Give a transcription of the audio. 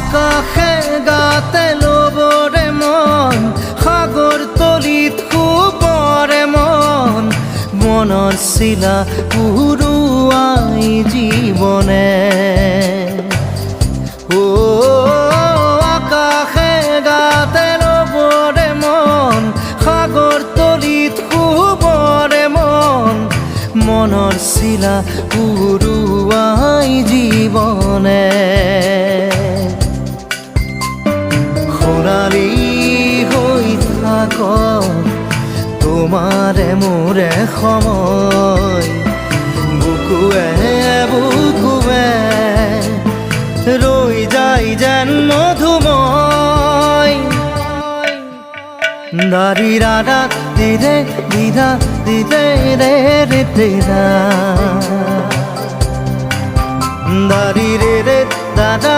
আকাশে গাতে লবৰে মন সাগৰ তলিত শুবৰে মন মনৰ চিলা উৰুৱাই জীৱনে আকাশে গাতে লবৰে মন সাগৰ তলিত শুবৰে মন মনৰ চিলা উৰুৱাই জীৱনে সোণালী হৈ থাক তোমাৰে মোৰে সময় বুকুৱে বুকুৱে ৰৈ যায় যেন মধুময় দাৰি ৰাধা দিদে দিদা দিদে ৰে ৰে দিদা দাৰি ৰে ৰে দাদা